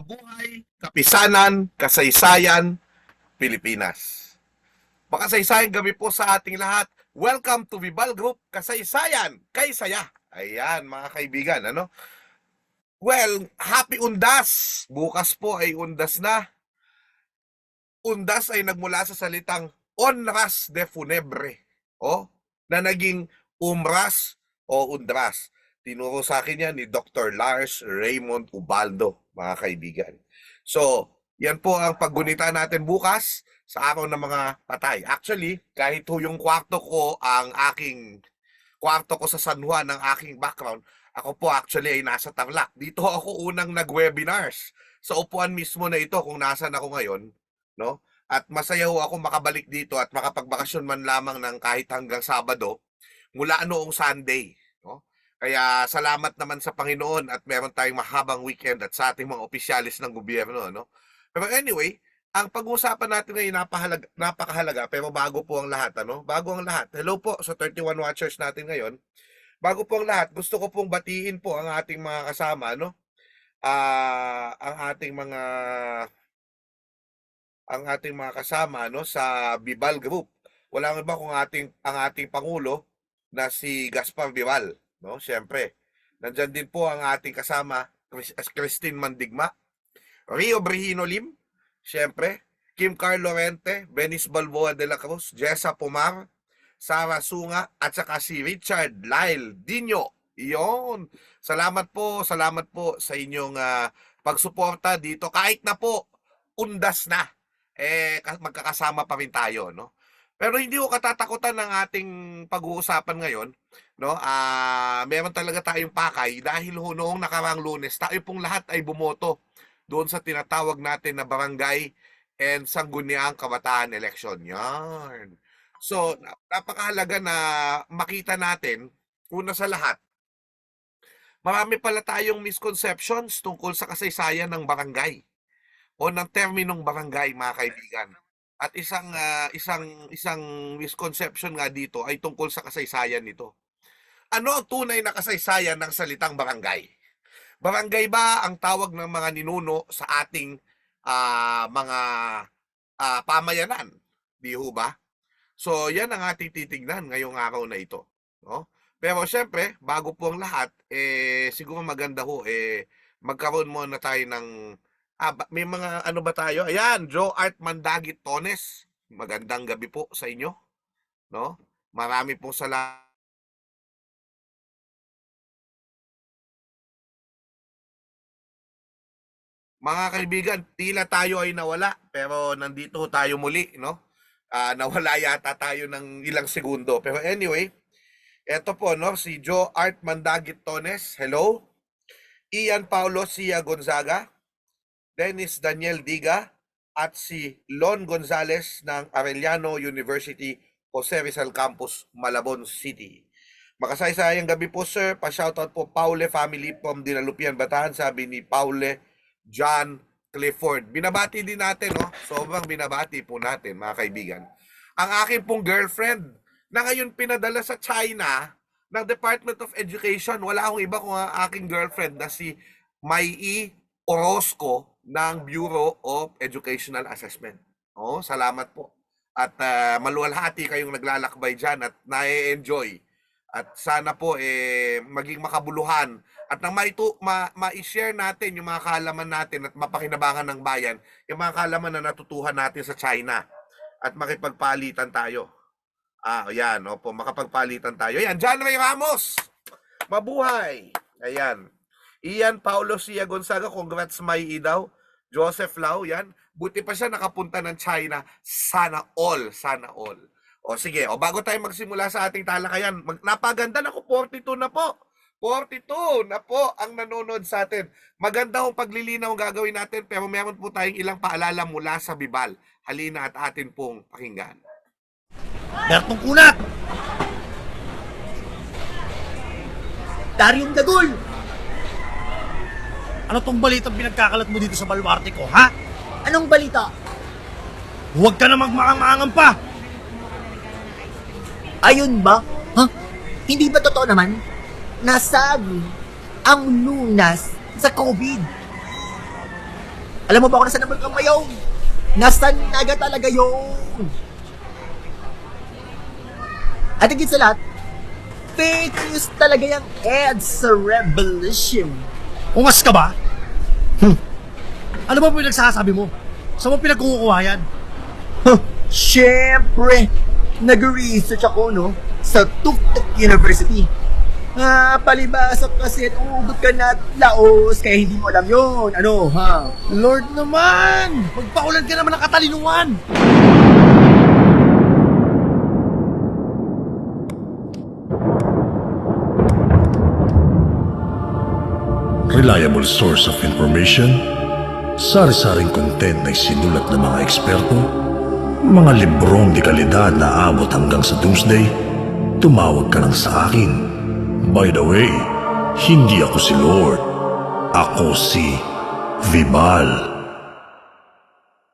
Buhay, kapisanan, kasaysayan, Pilipinas. Makasaysayang gabi po sa ating lahat. Welcome to Vibal Group, Kasaysayan, kay saya. Ayan, mga kaibigan, ano? Well, happy Undas! Bukas po ay Undas na. Undas ay nagmula sa salitang Onras de Funebre, na naging Umras o Undras. Tinuro sa akin yan ni Dr. Lars Raymond Ubaldo, mga kaibigan. So, yan po ang paggunita natin bukas sa araw ng mga patay. Actually, kahit yung kwarto ko sa San Juan ng aking background, ako po actually ay nasa Tarlac. Dito ako unang nag-webinars sa upuan mismo na ito kung nasan ako ngayon, no? At masaya ho ako makabalik dito at makapagbakasyon man lamang ng kahit hanggang Sabado mula noong Sunday, no? Kaya salamat naman sa Panginoon at meron tayong mahabang weekend at sa ating mga opisyalis ng gobyerno, no? Pero anyway, ang pag-uusapan natin ngayon napakahalaga, pero bago po ang lahat, ano? Bago ang lahat. Hello po sa 31 watchers natin ngayon. Bago po ang lahat, gusto ko pong batiin po ang ating mga kasama, no? Ang ating mga kasama, no, sa Vibal Group. Wala nga ba kung ang ating pangulo na si Gaspar Vival, no? Siyempre. Nandiyan din po ang ating kasama Christine Mandigma, Rio Brihino Lim, siyempre, Kim Carl Lorente, Benis Balboa de la Cruz, Jessa Pomar, Sara Sunga, at saka si Richard Lyle Dino. Iyon. Salamat po sa inyong pagsuporta dito. Kahit na po, undas na, magkakasama pa rin tayo, no? Pero hindi ko katatakutan ng ating pag-uusapan ngayon, no? Meron talaga tayong pakay dahil noong nakarang Lunes, tayo pong lahat ay bumoto doon sa tinatawag natin na barangay and sangguniang kabataan election. Yan. So, napakahalaga na makita natin, una sa lahat, marami pala tayong misconceptions tungkol sa kasaysayan ng barangay o ng terminong barangay, mga kaibigan. At isang misconception nga dito ay tungkol sa kasaysayan nito. Ano ang tunay na kasaysayan ng salitang barangay? Barangay ba ang tawag ng mga ninuno sa ating mga pamayanan? Di ho ba? So, yan ang ating titignan ngayong araw na ito, no? Pero syempre, bago po ang lahat, siguro maganda ho, magkaroon muna tayo ng may mga ano ba tayo? Ayan, Joe Art Mandagit Tones. Magandang gabi po sa inyo, no? Marami pong salamat. Mga kaibigan, tila tayo ay nawala, pero nandito tayo muli, no? Nawala yata tayo ng ilang segundo. Pero anyway, eto po, no, si Joe Art Mandagit Tones. Hello. Ian Paulo Cia Gonzaga, Dennis Daniel Diga, at si Lon Gonzales ng Arellano University, Jose Rizal Campus, Malabon City. Makasaysayang gabi po, sir. Pa-shoutout po Paule family from Dinalupian, Bataan, sabi ni Paule John Clifford. Binabati din natin, no? Sobrang binabati po natin, mga kaibigan. Ang akin pong girlfriend na ngayon pinadala sa China ng Department of Education, wala akong iba kung ang aking girlfriend na si Mai Orozco ng Bureau of Educational Assessment. Salamat po. At maluwalhati kayong naglalakbay dyan at na-enjoy. At sana po maging makabuluhan at nang ma-share natin yung mga kaalaman natin at mapakinabangan ng bayan, yung mga kaalaman na natutuhan natin sa China at makipagpalitan tayo. Ayan, opo, makapagpalitan tayo. Ayan, John Ray Ramos! Mabuhay! Ayan. Ian Paulo Cia Gonzaga, congrats Mai daw. Joseph Lau, yan. Buti pa siya nakapunta ng China. Sana all, sana all. O sige, bago tayo magsimula sa ating talakayan, napaganda na ko, 42 na po. 42 na po ang nanonood sa atin. Maganda hong paglilinaw ang gagawin natin, pero meron po tayong ilang paalala mula sa Vibal. Halina at atin pong pakinggan. Bertong Kunat! Daryong Dagol! Ano tong balitang pinagkakalat mo dito sa baluarte ko, ha? Anong balita? Huwag ka na magmaang-maangan pa! Ayun ba? Ha? Hindi ba totoo naman? Nasabi ang lunas sa COVID. Alam mo ba kung nasaan ang bulkang Mayon? Nasa Naga talaga yun. At higit sa lahat, fake news talaga yung EDSA Revolution. Ungas ka ba? Ano ba pinagsasabi mo? Saan mo pinagkukuha yan? Siyempre, nag-research ako, no? Sa Tuktuk University. Palibasa kasi at umugot ka na at laos, kaya hindi mo alam yun. Ano, ha? Lord naman! Magpaulan ka naman ng katalinuhan! Reliable source of information, sari-saring content na isinulat ng mga eksperto, mga librong di kalidad na abot hanggang sa doomsday, tumawag ka lang sa akin. By the way, hindi ako si Lord. Ako si Vibal.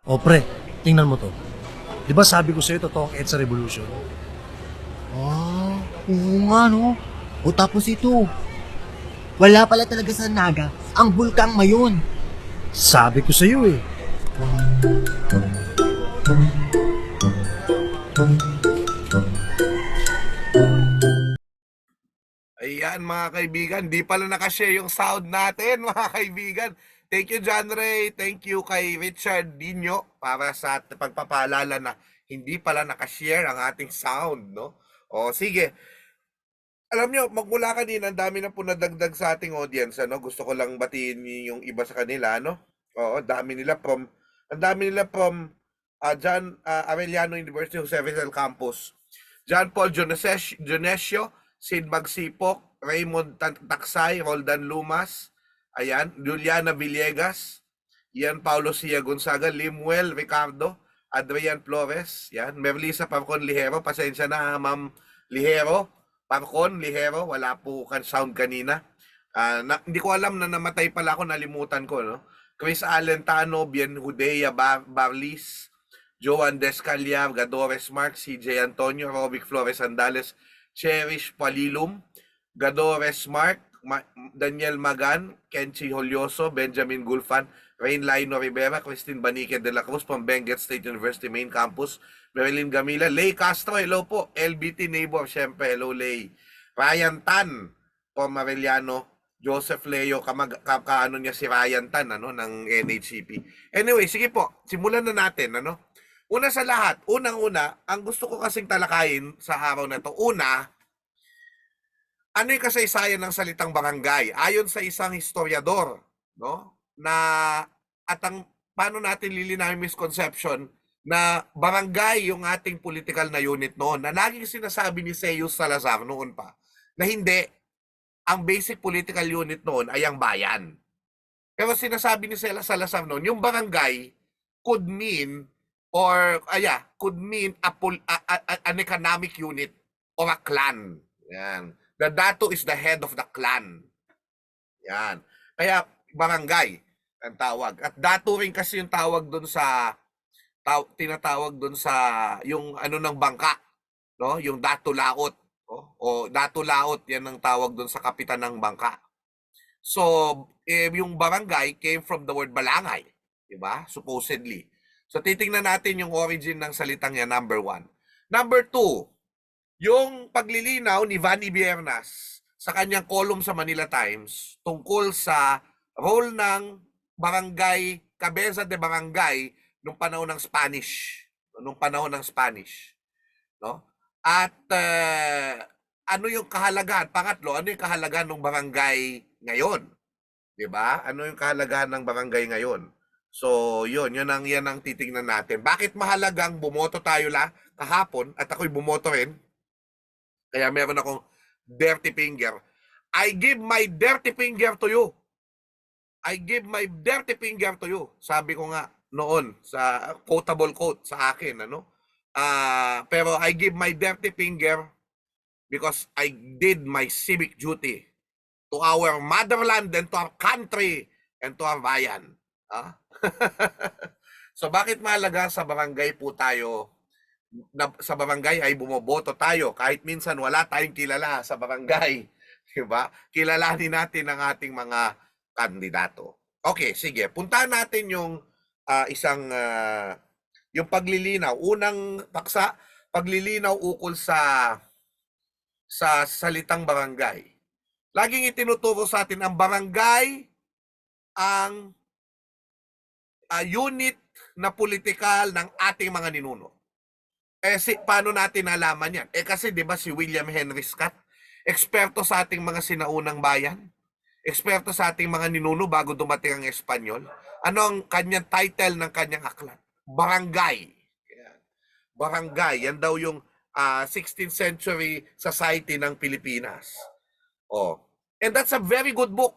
O pre, tingnan mo to. Di ba sabi ko sa'yo totoo ang EDSA Revolution? Oo nga, no? O tapos ito, wala pala talaga sa Naga ang bulkang Mayon. Sabi ko sa'yo eh. Ayan mga kaibigan, di pala nakashare yung sound natin mga kaibigan. Thank you John Ray, thank you kay Richard Dino para sa pagpapaalala na hindi pala nakashare ang ating sound, no? O sige, alam nyo, magmula kanina, ang dami na po nadagdag sa ating audience, ano? Gusto ko lang batiin yung iba sa kanila, no? Oo, ang dami nila from John Arellano University, Jose Rizal Campus. John Paul Jonesio, Sid Magsipok, Raymond Taksay, Roldan Lumas, ayan, Juliana Villegas, Ian Paulo Cia Gonzaga, Limuel Ricardo, Adrian Flores, yan, Merlisa Parcon Lihero, pasensya na Ma'am Lihero, Parcon Lihero, wala po kan sound kanina. Hindi ko alam na namatay pala ako, nalimutan ko, no? Chris Alentano, Bien Judea Barlis, Joan Descaliar, Gadores Mark, CJ Antonio, Robic Flores Andales, Cherish Palilum, Gadores Mark, Daniel Magan, Kenchi Holyoso, Benjamin Gulfan, Rain Laino Rivera, Christine Banique de la Cruz from Benguet State University Main Campus, Marilyn Gamila, Lay Castro, hello po, LBT Neighbor, syempre, hello Lay, Ryan Tan, from Arellano, Joseph Leo, kaano niya si Ryan Tan, ano, ng NHCP. Anyway, sige po, simulan na natin, ano. Una sa lahat, unang-una, ang gusto ko kasing talakayin sa araw na to, una, ano yung kasaysayan ng salitang barangay? Ayon sa isang historiador, no, na at ang paano natin lilinawin misconception na barangay yung ating political na unit noon, na laging sinasabi ni Zeus Salazar noon pa, na hindi, ang basic political unit noon ay ang bayan. Pero sinasabi ni Salazar noon, yung barangay could mean an economic unit or a clan. Yan. The dato is the head of the clan. Yan. Kaya barangay ang tawag. At dato rin kasi yung tawag doon sa tinatawag doon sa yung ano ng bangka, no? Yung dato laot, o dato laot, yan ang tawag doon sa kapitan ng bangka. So, yung barangay came from the word balangay, di ba? Supposedly. So, titingnan natin yung origin ng salitang yan, number 1. Number 2, yung paglilinaw ni Vanny Biernas sa kanyang column sa Manila Times tungkol sa role ng barangay, cabeza de barangay nung panahon ng Spanish. No? At ano yung kahalagahan? Pangatlo, ano yung kahalagahan ng barangay ngayon? 'Di ba? Ano yung kahalagahan ng barangay ngayon? So, yan ang titingnan natin. Bakit mahalagang bumoto tayo kahapon at ako'y bumoto rin? Kaya meron akong dirty finger. I give my dirty finger to you. I give my dirty finger to you. Sabi ko nga noon sa quotable quote sa akin, ano? Pero I give my dirty finger because I did my civic duty to our motherland and to our country and to our bayan. So bakit mahalaga sa barangay po tayo sa barangay ay bumoboto tayo kahit minsan wala tayong kilala sa barangay, 'di ba? Kilalanin natin ang ating mga kandidato. Okay, sige. Puntahan natin yung yung paglilinaw. Unang paksa, paglilinaw ukol sa salitang barangay. Laging itinuturo sa atin ang barangay ang unit na politikal ng ating mga ninuno. Paano natin nalaman yan? Kasi di ba si William Henry Scott, eksperto sa ating mga sinaunang bayan, eksperto sa ating mga ninuno bago dumating ang Espanyol. Ano ang kanyang title ng kanyang aklat? Barangay. Yan. Barangay. Yan daw yung 16th century society ng Pilipinas. Oh. And that's a very good book.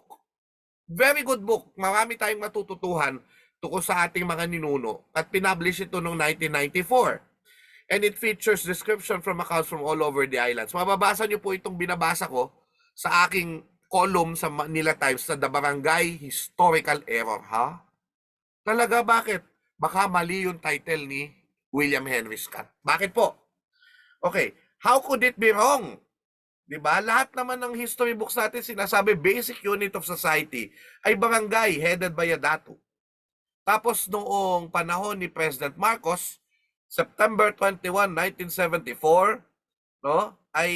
Very good book. Marami tayong matututuhan tungkol sa ating mga ninuno. At pinablish ito noong 1994. And it features description from accounts from all over the islands. Mababasa niyo po itong binabasa ko sa aking column sa Manila Times sa The Barangay Historical Error. Ha? Talaga, bakit? Baka mali yung title ni William Henry Scott. Bakit po? Okay, how could it be wrong? Diba? Lahat naman ng history books natin sinasabi basic unit of society ay barangay headed by a datu. Tapos noong panahon ni President Marcos, September 21, 1974, no, ay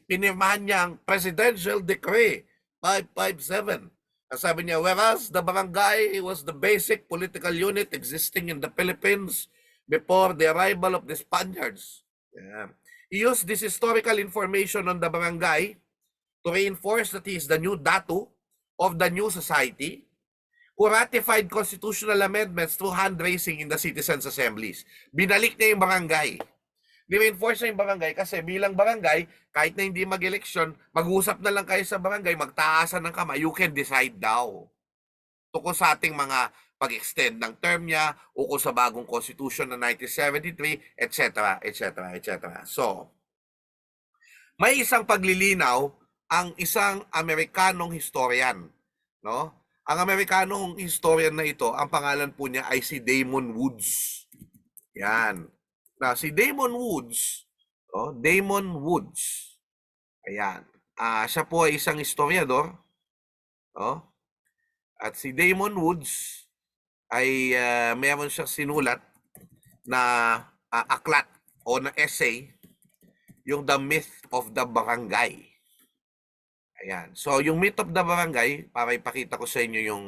pinirmahan niya ang Presidential Decree 557. Ang sabi niya, whereas the barangay was the basic political unit existing in the Philippines before the arrival of the Spaniards. Yeah. He used this historical information on the barangay to reinforce that he is the new datu of the new society who ratified constitutional amendments through hand-raising in the citizens' assemblies. Binalik niya yung barangay. Ni-reinforce niya yung barangay kasi bilang barangay, kahit na hindi mag-eleksyon, mag-usap na lang kayo sa barangay, magtaasan ng kamay, you can decide daw. Tungkol sa ating mga pag-extend ng term niya, ukol sa bagong constitution ng 1973, etc., etc., etc. So, may isang paglilinaw ang isang Amerikanong historian, no? Ang Amerikanong historian na ito, ang pangalan po niya ay si Damon Woods. Yan. Na si Damon Woods, Damon Woods. Ayan. Siya po ay isang historiador, At si Damon Woods ay meron siyang sinulat na aklat o na essay, yung The Myth of the Barangay. Ayan. So, yung Myth of the Barangay, para ipakita ko sa inyo yung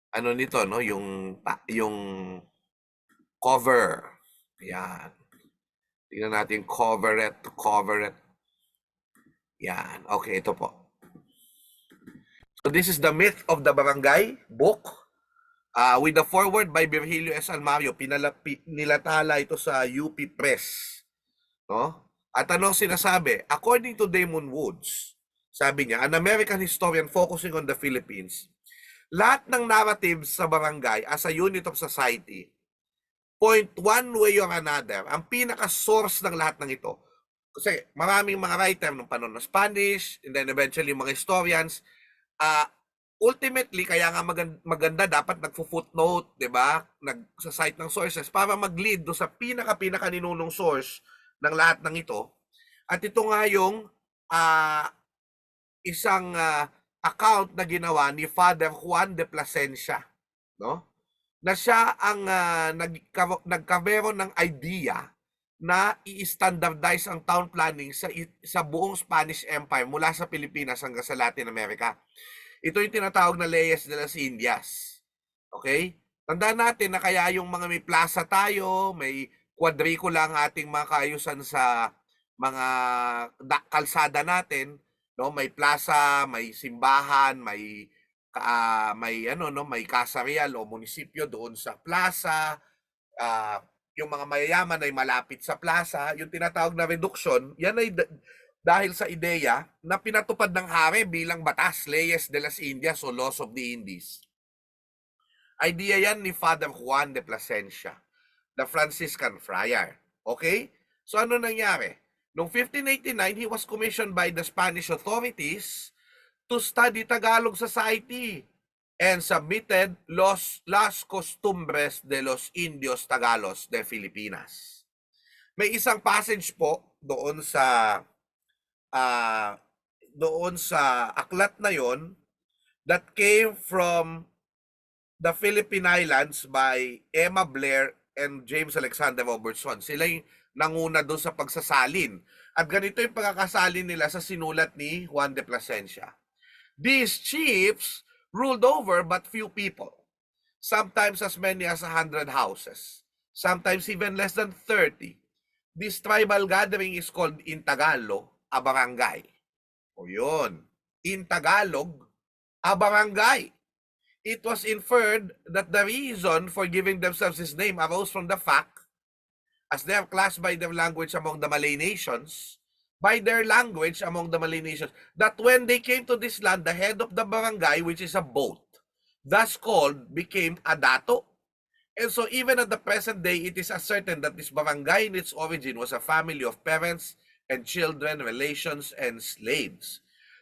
ano nito, no? Yung cover. Ayan. Tingnan natin cover it. Yan. Okay, ito po. So, this is The Myth of the Barangay book with the foreword by Virgilio S. Almario. Nilatala ito sa UP Press. No? At anong sinasabi? According to Damon Woods, sabi niya, an American historian focusing on the Philippines, lahat ng narratives sa barangay as a unit of society point one way or another, ang pinaka-source ng lahat ng ito. Kasi maraming mga writer nung panahon ng Spanish, and then eventually mga historians, ultimately, kaya nga maganda dapat nagfo-footnote, di ba? Nagsa-cite ng sources para mag-lead do sa pinaka ninunong source ng lahat ng ito. At ito nga yung isang account na ginawa ni Father Juan de Plasencia, no? Na siya ang nagkameron ng idea na i-standardize ang town planning sa buong Spanish Empire mula sa Pilipinas hanggang sa Latin America. Ito yung tinatawag na Leyes de las Indias. Okay? Tandaan natin na kaya yung mga may plaza tayo, may quadricula ang ating mga kaayusan sa mga kalsada natin, no? May plaza, may simbahan, may Casa Real o munisipyo doon sa plaza. Yung mga mayayaman ay malapit sa plaza. Yung tinatawag na reduction, yan ay dahil sa ideya na pinatupad ng hari bilang batas, Leyes de las Indias o Laws of the Indies. Idea yan ni Father Juan de Plasencia, the Franciscan friar. Okay? So ano nangyari? Noong 1589, he was commissioned by the Spanish authorities to study Tagalog society and submitted Las Costumbres de los Indios Tagalos de Filipinas. May isang passage po ah, doon sa aklat na yon that came from the Philippine Islands by Emma Blair and James Alexander Robertson. Sila yung nanguna doon sa pagsasalin. At ganito yung pagkakasalin nila sa sinulat ni Juan de Plasencia. These chiefs ruled over but few people, sometimes as many as 100 houses, sometimes even less than 30. This tribal gathering is called in Tagalog, a barangay. O yun, in Tagalog, a barangay. It was inferred that the reason for giving themselves this name arose from the fact, as they are classed by their language among the Malay nations, that when they came to this land, the head of the barangay, which is a boat, thus called, became a dato. And so even at the present day, it is ascertain that this barangay in its origin was a family of parents and children, relations, and slaves.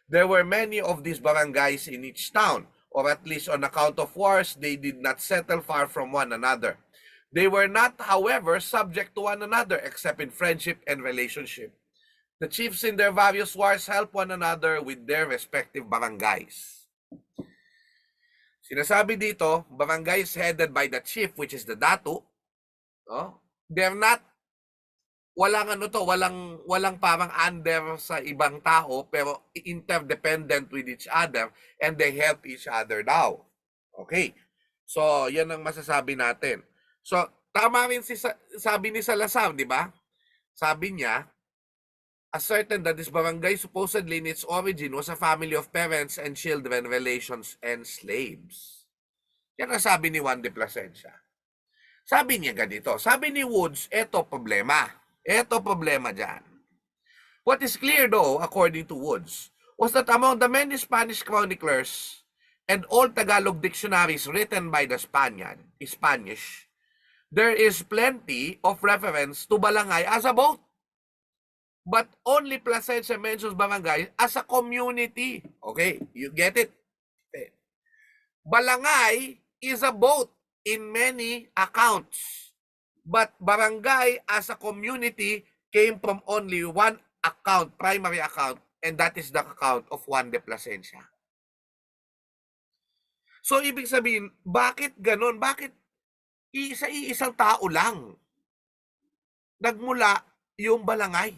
There were many of these barangays in each town, or at least on account of wars, they did not settle far from one another. They were not, however, subject to one another except in friendship and relationship. The chiefs in their various wars help one another with their respective barangays. Sinasabi dito, barangay is headed by the chief, which is the dato. No? They're not, walang parang under sa ibang tao, pero interdependent with each other, and they help each other daw. Okay. So, yan ang masasabi natin. So, tama rin sabi ni Salazar, di ba? Sabi niya, ascertain that this barangay supposedly in its origin was a family of parents and children, relations, and slaves. Yan ang sabi ni Juan de Plasencia. Sabi niya ganito, sabi ni Woods, eto problema. Eto problema dyan. What is clear though, according to Woods, was that among the many Spanish chroniclers and old Tagalog dictionaries written by the Spanish, there is plenty of reference to barangay as a boat. But only Plasencia mentions barangay as a community. Okay, you get it? Okay. Barangay is a boat in many accounts. But barangay as a community came from only one account, primary account, and that is the account of Juan de Plasencia. So, ibig sabihin, bakit ganon? Bakit iisang tao lang nagmula yung barangay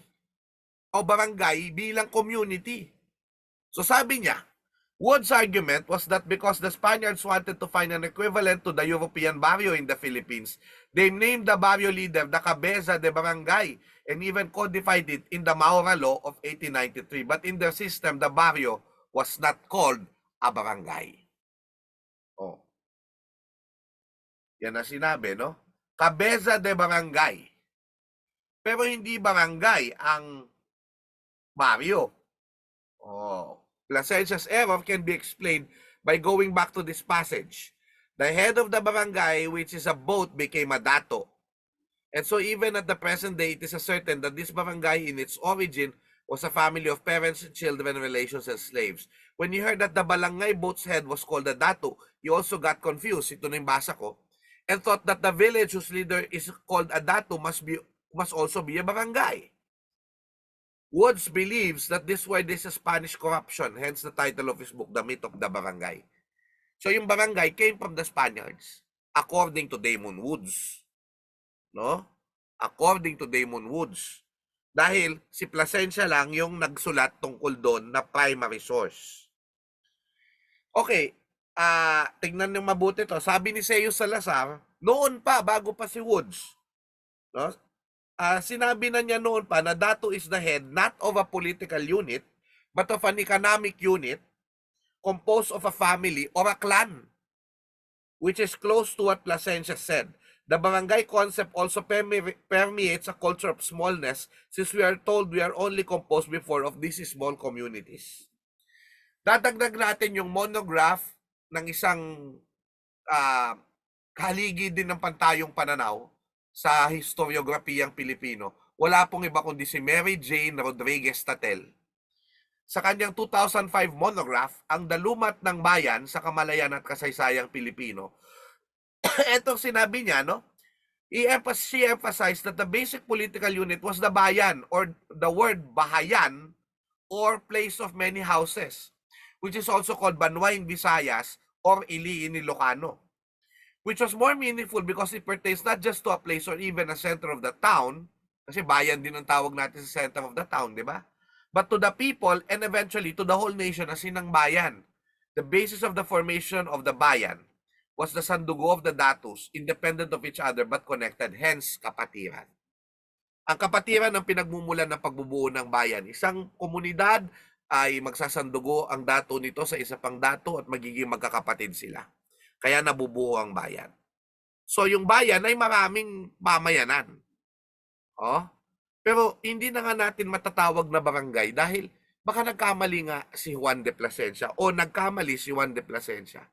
o barangay bilang community? So sabi niya, Wood's argument was that because the Spaniards wanted to find an equivalent to the European barrio in the Philippines, they named the barrio leader the Cabeza de Barangay and even codified it in the Maura Law of 1893. But in their system, the barrio was not called a barangay. Oh. Yan na sinabi, no? Cabeza de Barangay. Pero hindi barangay ang barrio. Oh. Plasencia's error can be explained by going back to this passage. The head of the barangay, which is a boat, became a dato. And so even at the present day, it is certain that this barangay in its origin was a family of parents, children, relations, and slaves. When you heard that the barangay boat's head was called a dato, you also got confused. Ito na yung basa ko. And thought that the village whose leader is called a dato must also be a barangay. Woods believes that this word is a Spanish corruption, hence the title of his book, The Myth of the Barangay. So yung barangay came from the Spaniards, according to Damon Woods. No? According to Damon Woods. Dahil si Plasencia lang yung nagsulat tungkol doon na primary source. Okay, tignan niyo mabuti to. Sabi ni Seo Salazar, noon pa, bago pa si Woods, no? Sinabi na niya noon pa na dato is the head not of a political unit, but of an economic unit composed of a family or a clan, which is close to what Plasencia said. The barangay concept also permeates a culture of smallness, since we are told we are only composed before of these small communities. Dadagdag natin yung monograph ng isang haligi din ng pantayong pananaw sa historiografiyang Pilipino. Wala pong iba kundi si Mary Jane Rodriguez Tatel. Sa kanyang 2005 monograph, Ang Dalumat ng Bayan sa Kamalayan at Kasaysayang Pilipino, etong sinabi niya, no? she emphasized that the basic political unit was the bayan, or the word bahayan, or place of many houses, which is also called Banwa in Visayas or Ili in Ilocano, which was more meaningful because it pertains not just to a place or even a center of the town, kasi bayan din ang tawag natin sa center of the town, di ba? But to the people and eventually to the whole nation as sinang bayan. The basis of the formation of the bayan was the sandugo of the datus, independent of each other but connected, hence kapatiran. Ang kapatiran ang pinagmumulan ng pagbubuo ng bayan. Isang komunidad ay magsasandugo ang dato nito sa isa pang dato at magiging magkakapatid sila. Kaya nabubuo ang bayan. So yung bayan ay maraming mamayanan. Oh? Pero hindi na nga natin matatawag na barangay dahil baka nagkamali nga si Juan de Plasencia o nagkamali si Juan de Plasencia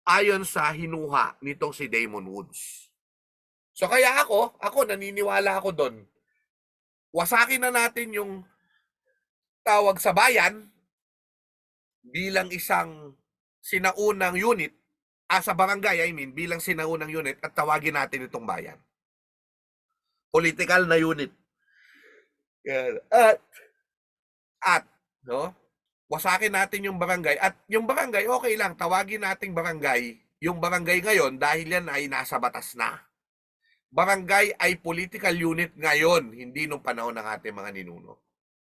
ayon sa hinuha nitong si Damon Woods. So kaya ako naniniwala ako doon. Wasakin na natin yung tawag sa bayan bilang isang sinaunang unit, sa barangay bilang sinaunang unit at tawagin natin itong bayan. Political na unit. Yan. At no? Wasakin natin yung barangay at yung barangay okay lang, tawagin nating barangay. Yung barangay ngayon dahil yan ay nasa batas na. Barangay ay political unit ngayon, hindi nung panahon ng ating mga ninuno.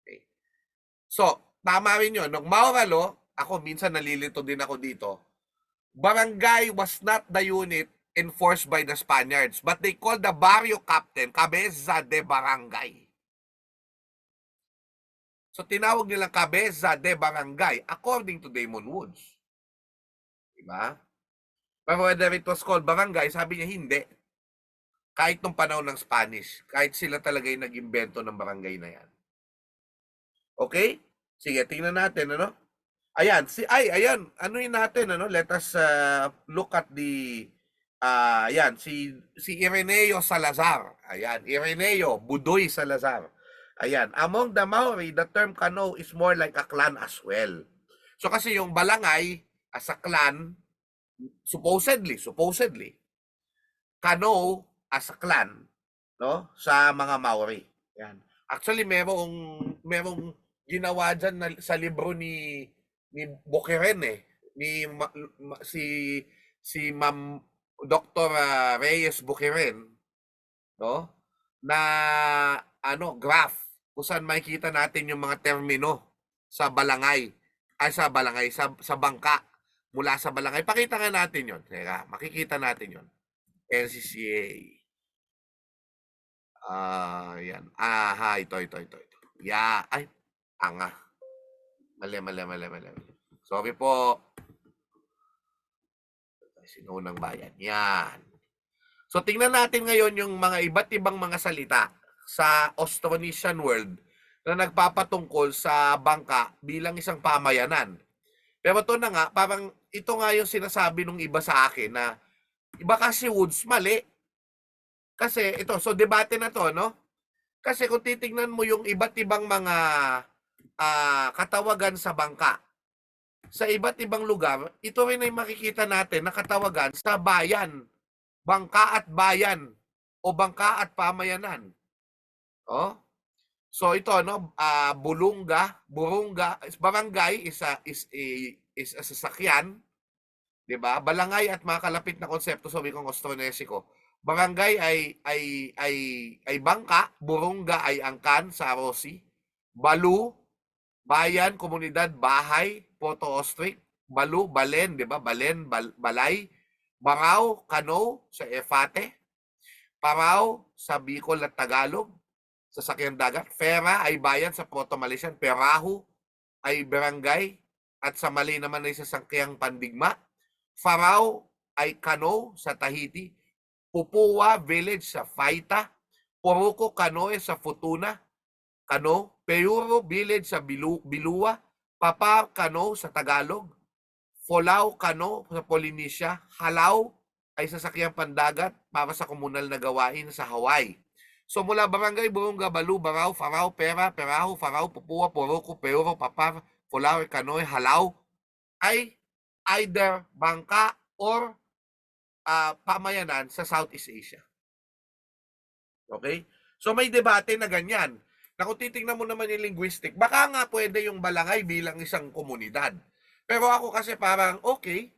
Okay. So, tama rin yun. Nung Mauralo, ako minsan nalilito din ako dito. Barangay was not the unit enforced by the Spaniards, but they called the barrio captain cabeza de barangay. So, tinawag nilang cabeza de barangay according to Damon Woods. Diba? Pero whether it was called barangay, sabi niya hindi. Kahit nung panahon ng Spanish, kahit sila talaga yung nag-imbento ng barangay na yan. Okay? Sige, tingnan natin, ano? Ayan, ayan, ano yun natin, ano? Let us look at the, ayan, si Ireneo Salazar. Ayan, Ireneo Budoy Salazar. Ayan, among the Maori, the term Kano is more like a clan as well. So kasi yung Balangay as a clan, supposedly, Kano as a clan, no, sa mga Maori. Yan. Actually, merong ginawa dyan sa libro ni Bukiren si Ma'am Dr. Reyes Bukiren, no, na graph kung saan makikita natin yung mga termino sa Balangay, sa bangka mula sa Balangay. Pakita nga natin yon. Teka, makikita natin yon. NCCA. Yan. Ito. Yeah. Ay, anga. Mali. Sorry po. Sinunang bayan. Yan. So, tingnan natin ngayon yung mga iba't ibang mga salita sa Austronesian world na nagpapatungkol sa bangka bilang isang pamayanan. Pero ito na nga, parang ito nga yung sinasabi nung iba sa akin na iba kasi Woods, mali. Kasi ito, so debate na to, no? Kasi kung titingnan mo yung iba't ibang mga katawagan sa bangka, sa iba't ibang lugar, ito rin ay makikita natin na katawagan sa bayan, bangka at bayan, o bangka at pamayanan. Oh? So ito, no? Burunga, barangay is a sasakyan, 'di ba? Balangay at mga kalapit na konsepto sa wikang Austronesiko. Barangay ay bangka, burunga ay angkan sa Rosi, balu, bayan, komunidad, bahay, Proto Ostrich, balu, balen, 'di ba? Balen, balay, baraw, kano sa Efate, paraw sa Bicol at Tagalog, sa sakyang dagat, fera ay bayan sa Proto Malaysian, perahu ay barangay at sa Malay naman ay sa sakyang pandigma. Farao ay Kano sa Tahiti, Pupua Village sa Faita, Puruko Kanoe sa Futuna, Kano, Peuro Village sa Bilua, Papa Kano sa Tagalog, Folao Kano sa Polynesia, Halao ay sasakyang pandagat para sa komunal na gawain sa Hawaii. So mula barangay, burunga, balu, baraw, farao, pera, perahu, farao, pupua, puruko, peuro, Papa, Folao, Kanoe, Halao ay either bangka or pamayanan sa Southeast Asia. Okay? So may debate na ganyan. Na kung titingnan mo naman yung linguistic, baka nga pwede yung balangay bilang isang komunidad. Pero ako kasi parang, okay,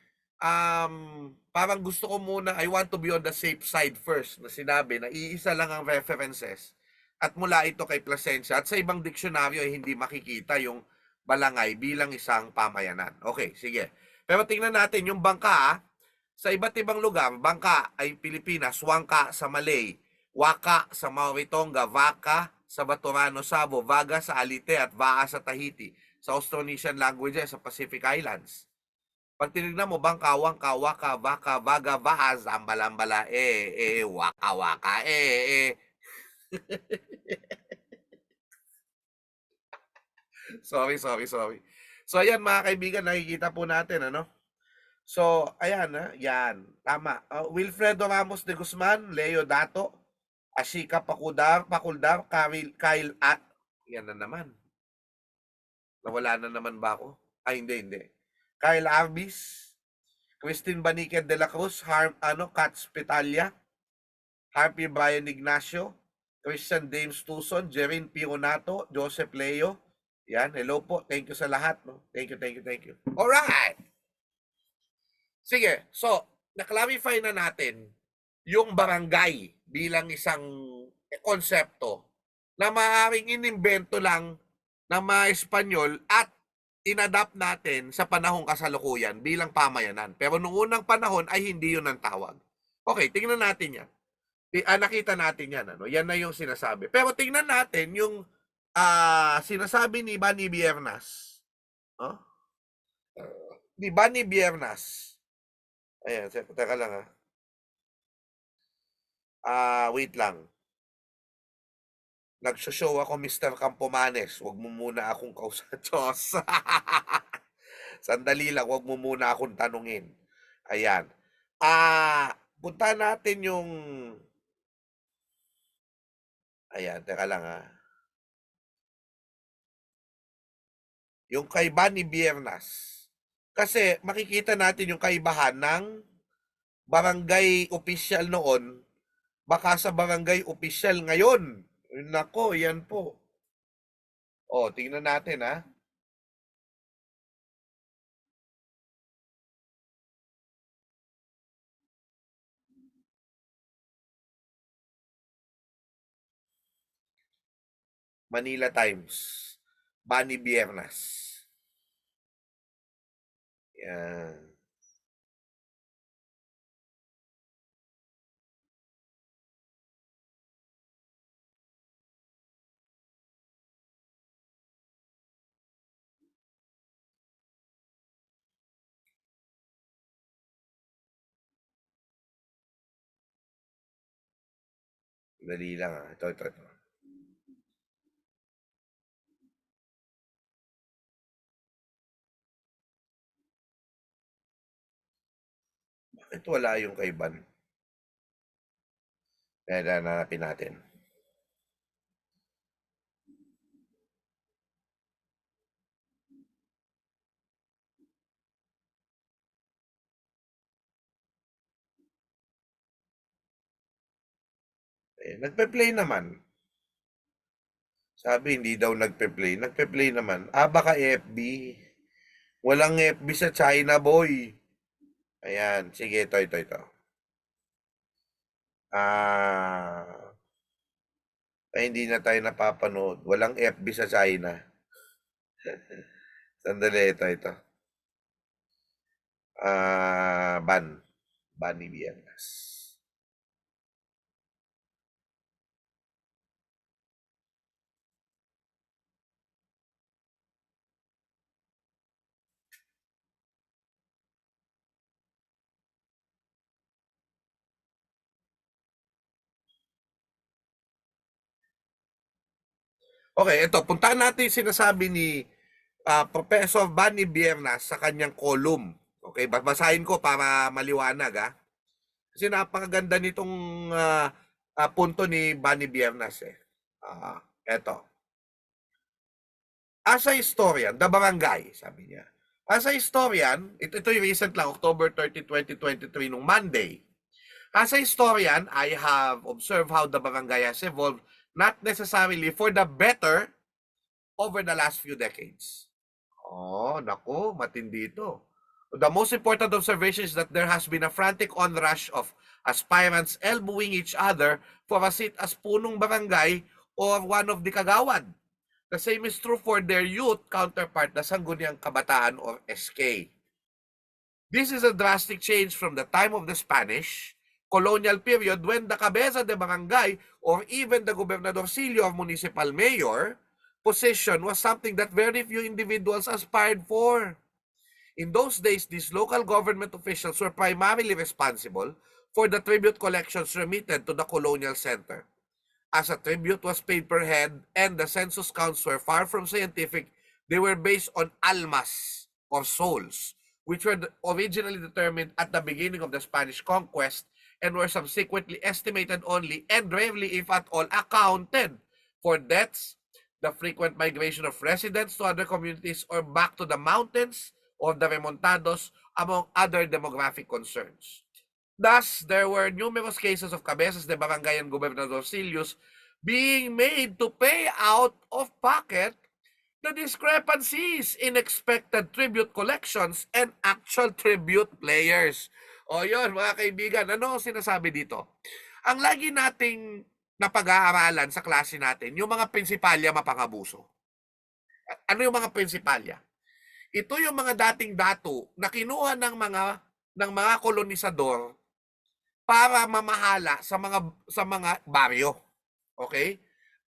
parang gusto ko muna, I want to be on the safe side first, na sinabi na iisa lang ang references at mula ito kay Plasencia at sa ibang diksyonaryo ay hindi makikita yung balangay bilang isang pamayanan. Okay, sige. Pero tingnan natin yung bangka, sa iba't ibang lugar, bangka ay Pilipinas, wangka sa Malay, waka sa Mauritonga, vaka sa Baturano, Savo, vaga sa Alite at vaa sa Tahiti, sa Austronesian languages sa Pacific Islands. Pag tinignan mo, bangka, wangka, waka, vaka, vaga, vaa, zambalambala, waka, waka, Sorry. So, ayan mga kaibigan, nakikita po natin, ano? So, ayan, yan. Tama. Wilfredo Ramos de Guzman, Leo Dato, Ashika Pakuldar, Kyle at, yan na naman. Nawala na naman ba ako? Ay, hindi. Kyle Arbis, Christine Baniquez de la Cruz, Katz Pitalia, Harpy Brian Ignacio, Christian James Tucson, Jerin Pironato, Joseph Leo. Yan, hello po. Thank you sa lahat. No? Thank you. Alright! Sige, so, na-clarify na natin yung barangay bilang isang konsepto na maaaring inimbento lang ng mga Espanyol at inadapt natin sa panahong kasalukuyan bilang pamayanan. Pero noong unang panahon ay hindi yun ang tawag. Okay, tingnan natin yan. Nakita natin yan. Ano? Yan na yung sinasabi. Pero tingnan natin yung sinasabi ni Bani Biernas. Ni Bani Biernas. Ayan, teka lang wait lang. Nagsho-show ako, Mr. Campomanes. Huwag mo muna akong kausap. Diyos. Sandali lang, huwag mo muna akong tanungin. Ayan. Punta natin yung... Ayan, teka lang Yung kay Bani Biernas. Kasi makikita natin yung kaibahan ng barangay official noon baka sa barangay official ngayon. Nako, yan po. Tingnan natin Manila Times. Bani Biernas. Yan. Dali lang Ito. Bakit wala yung kay Ban? Kaya nanapin natin. Nagpe-play naman. Sabi hindi daw nagpe-play. Nagpe-play naman. Baka FB. Walang FB sa China, boy. Ayan. Sige, ito. Ay, hindi na tayo napapanood. Walang FB sa China. Sandali, ito. Bani Biernas. Okay, ito. Puntaan natin yung sinasabi ni Professor Bani Biernas sa kanyang column. Okay, basahin ko para maliwanag Kasi napakaganda nitong punto ni Bani Biernas Eto. As a historian, the barangay, sabi niya. As a historian, ito yung recent lang, October 30, 2023, nung Monday. As a historian, I have observed how the barangay has evolved, not necessarily for the better, over the last few decades. Oh, naku, matindi ito. The most important observation is that there has been a frantic onrush of aspirants elbowing each other for a seat as punong barangay or one of the kagawad. The same is true for their youth counterpart, the Sangguniang Kabataan or SK. This is a drastic change from the time of the Spanish colonial period when the cabeza de barangay or even the gobernadorcillo or municipal mayor position was something that very few individuals aspired for. In those days, these local government officials were primarily responsible for the tribute collections remitted to the colonial center. As a tribute was paid per head and the census counts were far from scientific, they were based on almas or souls, which were originally determined at the beginning of the Spanish conquest and were subsequently estimated only and rarely, if at all, accounted for deaths, the frequent migration of residents to other communities or back to the mountains or the remontados, among other demographic concerns. Thus, there were numerous cases of cabezas de barangay and gobernadorcillos being made to pay out of pocket the discrepancies in expected tribute collections and actual tribute players. O yun, mga kaibigan, ano ang sinasabi dito? Ang lagi nating napag-aaralan sa klase natin, yung mga prinsipalya mapangabuso. Ano yung mga prinsipalya? Ito yung mga dating dato na kinuha ng mga kolonisador para mamahala sa mga baryo. Okay?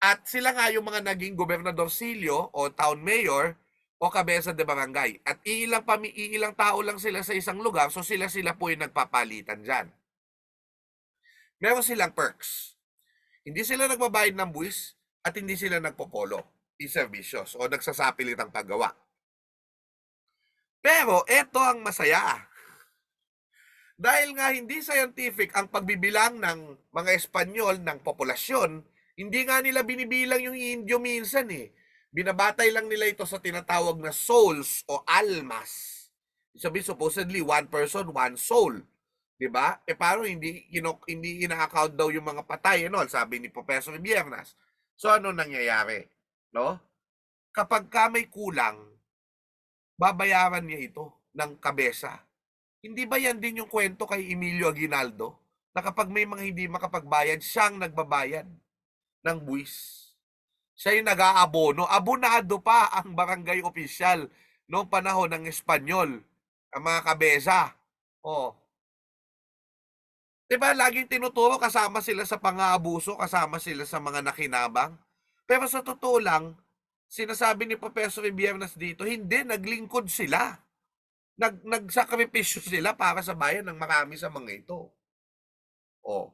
At sila nga yung mga naging gobernadorcillo o town mayor o cabeza de barangay. At iilang tao lang sila sa isang lugar, so sila po yung nagpapalitan dyan. Meron silang perks. Hindi sila nagbabayad ng buwis at hindi sila nagpopolo, i-servicios o nagsasapilit ang paggawa. Pero eto ang masaya. Dahil nga hindi scientific ang pagbibilang ng mga Espanyol ng populasyon, hindi nga nila binibilang yung Indio minsan eh. Binabatay lang nila ito sa tinatawag na souls o almas. Sabi supposedly one person, one soul. 'Di ba? Paano hindi ina-account daw yung mga patay, sabi ni Professor Biernas. So ano nangyayari, no? Kapag ka may kulang, babayaran niya ito ng kabesa. Hindi ba yan din yung kwento kay Emilio Aguinaldo na kapag may mga hindi makapagbayad, siyang nagbabayad ng buwis? Siya yung nag-aabono. Abonado pa ang barangay opisyal noong panahon ng Espanyol, ang mga kabesa. Oh. Diba, laging tinuturo kasama sila sa pang-aabuso, kasama sila sa mga nakinabang. Pero sa totoo lang, sinasabi ni Professor Biernas dito, hindi, naglingkod sila. Nagsakripisyo sila para sa bayan ng marami sa mga ito. Oh.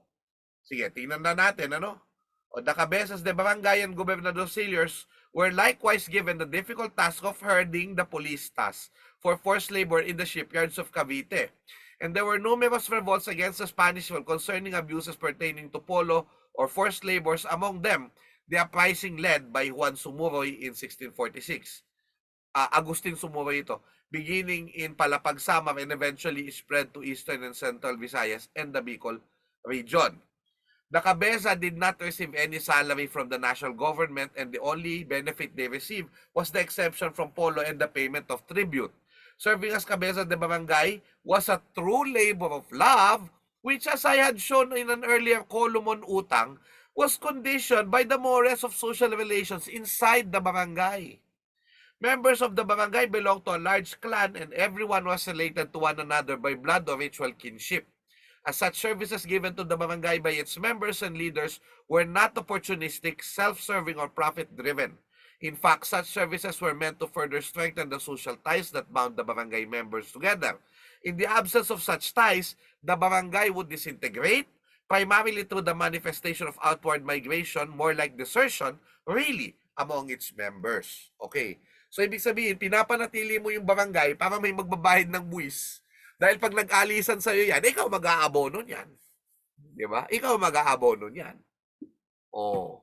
Sige, tingnan na natin, ano? O, the cabezas de barangay and gobernadorcillos were likewise given the difficult task of herding the police task for forced labor in the shipyards of Cavite. And there were numerous revolts against the Spanish concerning abuses pertaining to polo or forced labors, among them the uprising led by Juan Sumuroy in 1646. Agustin Sumuroy ito, beginning in Palapag, Samar and eventually spread to eastern and central Visayas and the Bicol region. The cabeza did not receive any salary from the national government and the only benefit they received was the exemption from polo and the payment of tribute. Serving as cabeza de barangay was a true labor of love, which, as I had shown in an earlier column on utang, was conditioned by the mores of social relations inside the barangay. Members of the barangay belonged to a large clan and everyone was related to one another by blood or ritual kinship. As such, services given to the barangay by its members and leaders were not opportunistic, self-serving, or profit-driven. In fact, such services were meant to further strengthen the social ties that bound the barangay members together. In the absence of such ties, the barangay would disintegrate, primarily through the manifestation of outward migration, more like desertion, really, among its members. Okay. So, ibig sabihin, pinapanatili mo yung barangay para may magbabayad ng buwis. Dahil pag nag-alisan sa'yo yan, ikaw mag-aabono niyan. Di ba? Ikaw mag-aabono niyan. Oh.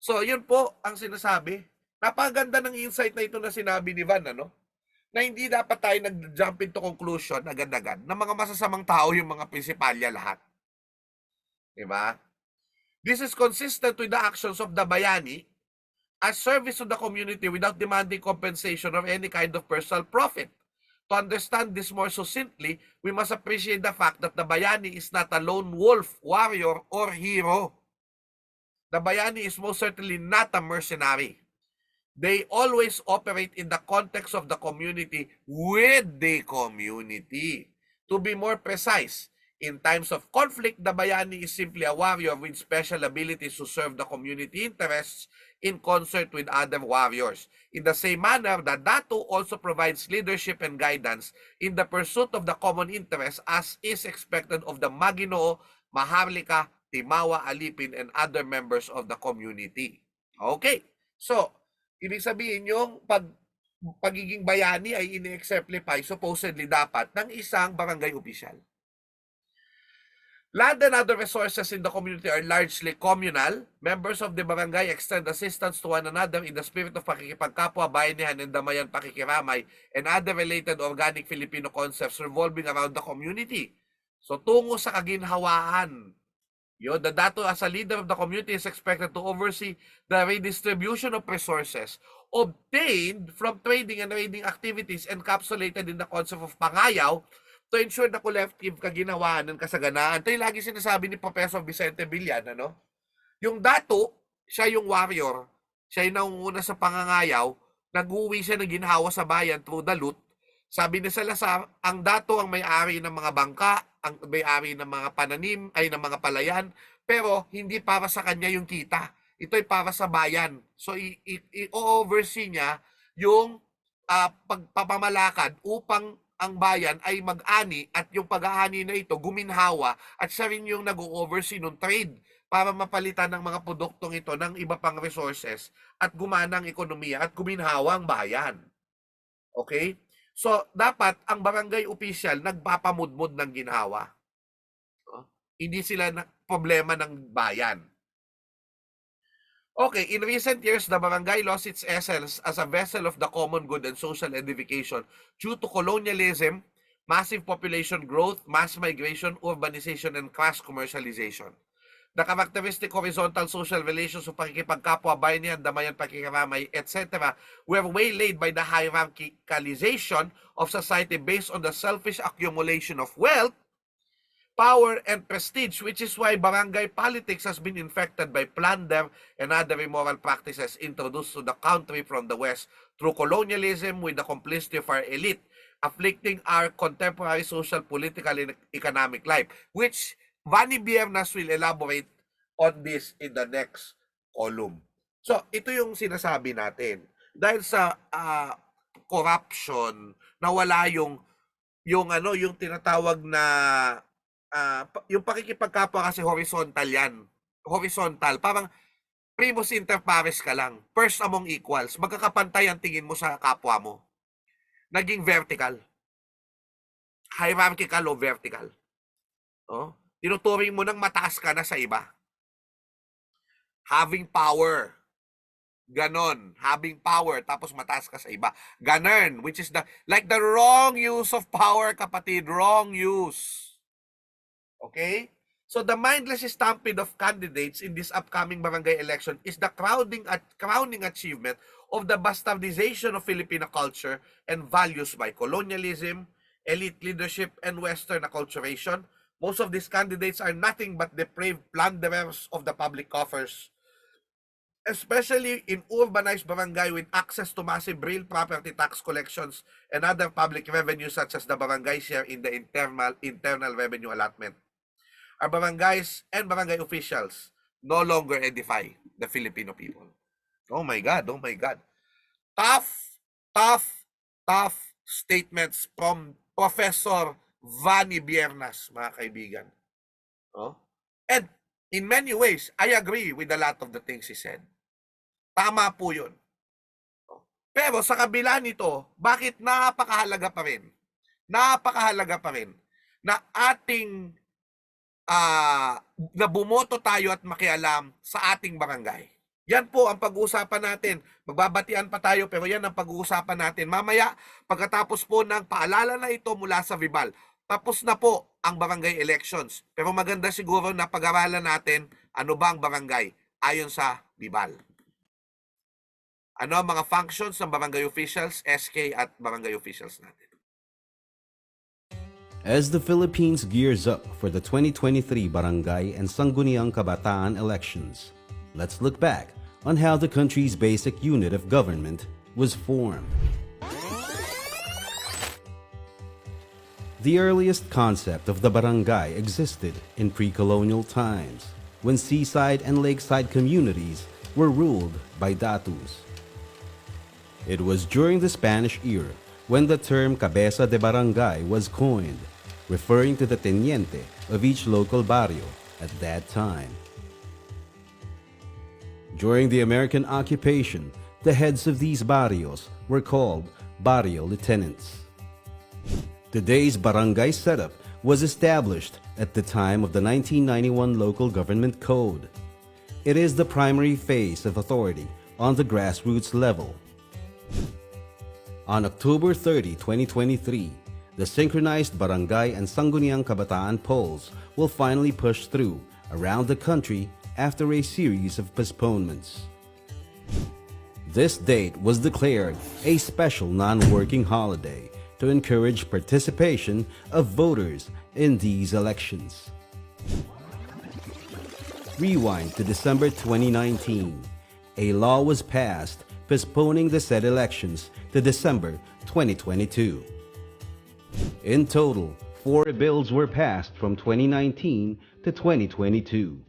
So, yun po ang sinasabi. Napaganda ng insight na ito na sinabi ni Van, ano? Na hindi dapat tayo nag-jump into conclusion agad-agad na mga masasamang tao yung mga prinsipalya lahat. Diba? This is consistent with the actions of the Bayani as service to the community without demanding compensation or any kind of personal profit. To understand this more succinctly, we must appreciate the fact that the Bayani is not a lone wolf, warrior, or hero. The Bayani is most certainly not a mercenary. They always operate in the context of the community with the community. To be more precise, in times of conflict, the Bayani is simply a warrior with special abilities to serve the community interests in concert with other warriors. In the same manner, the Datu also provides leadership and guidance in the pursuit of the common interest as is expected of the Maginoo, Maharlika, Timawa, Alipin, and other members of the community. Okay. So, ibig sabihin yung pagiging bayani ay ini-exemplify supposedly dapat ng isang barangay official. Land and other resources in the community are largely communal. Members of the barangay extend assistance to one another in the spirit of pakikipagkapwa, bayanihan, and damayan pakikiramay, and other related organic Filipino concepts revolving around the community. So, tungo sa kaginhawaan, the Datu as a leader of the community is expected to oversee the redistribution of resources obtained from trading and raiding activities encapsulated in the concept of pangayaw to ensure the collective kaginhawaan ng kasaganaan. Ito yung lagi sinasabi ni Professor Vicente Villan, ano? Yung Datu, siya yung warrior, siya yung nangunguna sa pangangayaw, nag-uwi siya ng ginhawa sa bayan through the loot. Sabi ni Salazar, ang Datu ang may-ari ng mga bangka, ang may-ari ng mga pananim, ay ng mga palayan, pero hindi para sa kanya yung kita. Ito ay para sa bayan. So, i-oversee niya yung pagpapamalakad upang ang bayan ay mag-ani at yung pag-aani na ito guminhawa at siya rin yung nag-oversee ng trade para mapalitan ng mga produktong ito ng iba pang resources at gumana ang ekonomiya at guminhawa ang bayan. Okay? So, dapat ang barangay official nagpapamudmod ng ginhawa. Hindi sila problema ng bayan. Okay, in recent years, the barangay lost its essence as a vessel of the common good and social edification due to colonialism, massive population growth, mass migration, urbanization, and crass commercialization. The characteristic horizontal social relations of pakikipagkapwa, bayanihan, damayan, pakikiramay, etc. were waylaid by the hierarchicalization of society based on the selfish accumulation of wealth, power, and prestige, which is why barangay politics has been infected by plunder and other immoral practices introduced to the country from the West through colonialism with the complicity of our elite, afflicting our contemporary social, political, and economic life, which Vanny Biernas will elaborate on this in the next column. So, ito yung sinasabi natin. Dahil sa corruption, nawala yung tinatawag na yung pakikipagkapwa kasi horizontal yan. Horizontal. Parang primus inter pares ka lang. First among equals. Magkakapantay ang tingin mo sa kapwa mo. Naging vertical. Hierarchical o vertical. Tinuturing mo ng mataas ka na sa iba. Having power. Ganon. Having power. Tapos mataas ka sa iba. Ganon. Which is like the wrong use of power, kapatid. Wrong use. Okay? So the mindless stampede of candidates in this upcoming barangay election is the crowning achievement of the bastardization of Filipino culture and values by colonialism, elite leadership, and Western acculturation. Most of these candidates are nothing but depraved plunderers of the public coffers, especially in urbanized barangay with access to massive real property tax collections and other public revenues such as the barangay share in the internal revenue allotment. Our barangays and barangay officials no longer edify the Filipino people. Oh my God, oh my God. Tough statements from Professor Vanny Biernas, mga kaibigan. And in many ways, I agree with a lot of the things he said. Tama po yun. Pero sa kabila nito, bakit napakahalaga pa rin? Napakahalaga pa rin na ating na bumoto tayo at makialam sa ating barangay. Yan po ang pag-uusapan natin. Magbabatian pa tayo pero yan ang pag-uusapan natin. Mamaya, pagkatapos po ng paalala na ito mula sa Vibal, tapos na po ang barangay elections. Pero maganda siguro na pag-aralan natin ano ba ang barangay ayon sa Bibal. Ano ang mga functions ng barangay officials, SK at barangay officials natin? As the Philippines gears up for the 2023 Barangay and Sangguniang Kabataan elections, let's look back on how the country's basic unit of government was formed. The earliest concept of the barangay existed in pre-colonial times, when seaside and lakeside communities were ruled by datus. It was during the Spanish era when the term cabeza de barangay was coined, referring to the teniente of each local barrio at that time. During the American occupation, the heads of these barrios were called barrio lieutenants. Today's barangay setup was established at the time of the 1991 Local Government Code. It is the primary face of authority on the grassroots level. On October 30, 2023, the synchronized Barangay and Sangguniang Kabataan polls will finally push through around the country after a series of postponements. This date was declared a special non-working holiday to encourage participation of voters in these elections. Rewind to December 2019. A law was passed postponing the said elections to December 2022. In total, 4 bills were passed from 2019 to 2022,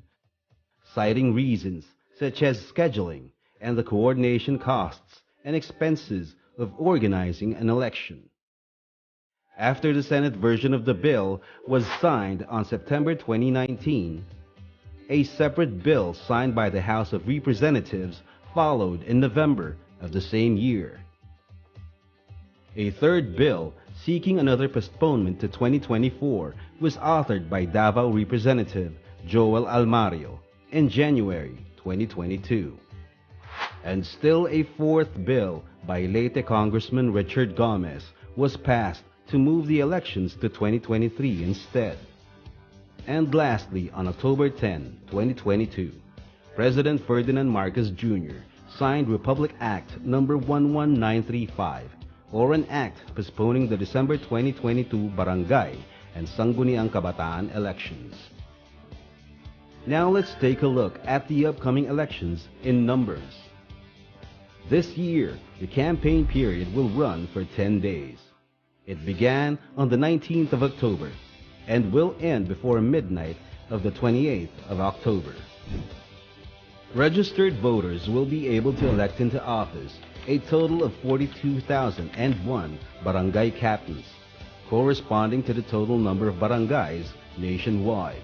citing reasons such as scheduling and the coordination costs and expenses of organizing an election. After the Senate version of the bill was signed on September 2019, a separate bill signed by the House of Representatives followed in November of the same year. A third bill seeking another postponement to 2024 was authored by Davao Representative Joel Almario in January 2022. And still a fourth bill by Leyte Congressman Richard Gomez was passed to move the elections to 2023 instead. And lastly, on October 10, 2022, President Ferdinand Marcos Jr. signed Republic Act No. 11935, or an act postponing the December 2022 Barangay and Sangguniang Kabataan elections. Now let's take a look at the upcoming elections in numbers. This year, the campaign period will run for 10 days. It began on the 19th of October and will end before midnight of the 28th of October. Registered voters will be able to elect into office a total of 42,001 barangay captains, corresponding to the total number of barangays nationwide.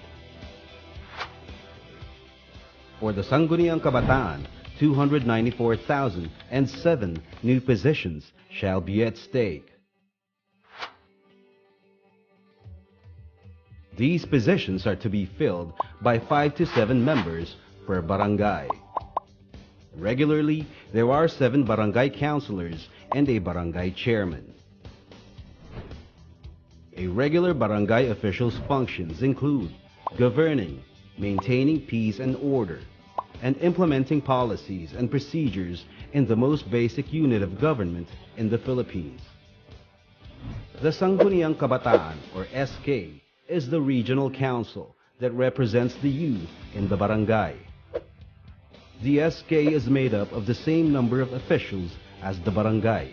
For the Sangguniang Kabataan, 294,007 new positions shall be at stake. These positions are to be filled by 5 to 7 members per barangay. Regularly, there are 7 barangay councilors and a barangay chairman. A regular barangay official's functions include governing, maintaining peace and order, and implementing policies and procedures in the most basic unit of government in the Philippines. The Sangguniang Kabataan, or SK, is the regional council that represents the youth in the barangay. The SK is made up of the same number of officials as the barangay.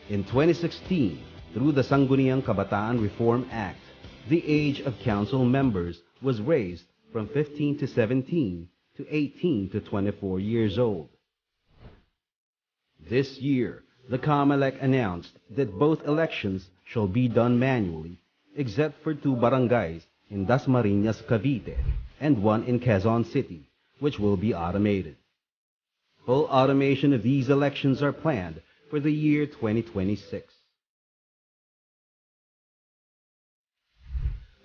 In 2016, through the Sangguniang Kabataan Reform Act, the age of council members was raised from 15 to 17 to 18 to 24 years old. This year, the COMELEC announced that both elections shall be done manually, except for 2 barangays in Dasmariñas, Cavite, and 1 in Quezon City, which will be automated. Full automation of these elections are planned for the year 2026.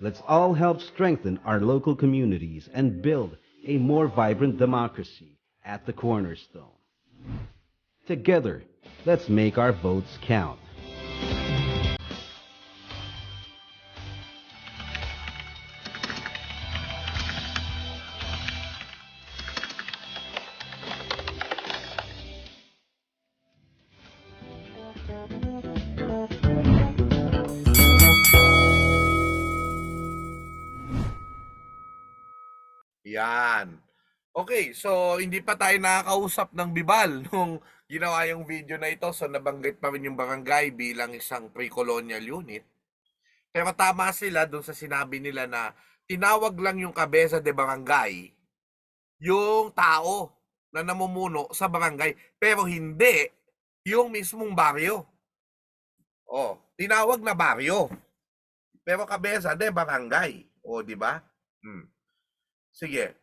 Let's all help strengthen our local communities and build a more vibrant democracy at the cornerstone. Together, let's make our votes count. Yan. Okay, so hindi pa tayo nakakausap ng Bibal nung ginawa yung video na ito. So nabanggit pa rin yung barangay bilang isang pre-colonial unit. Pero tama sila dun sa sinabi nila na tinawag lang yung kabeza de barangay yung tao na namumuno sa barangay. Pero hindi yung mismong baryo. Oh, tinawag na baryo. Pero kabeza de barangay. O, di ba? Sige.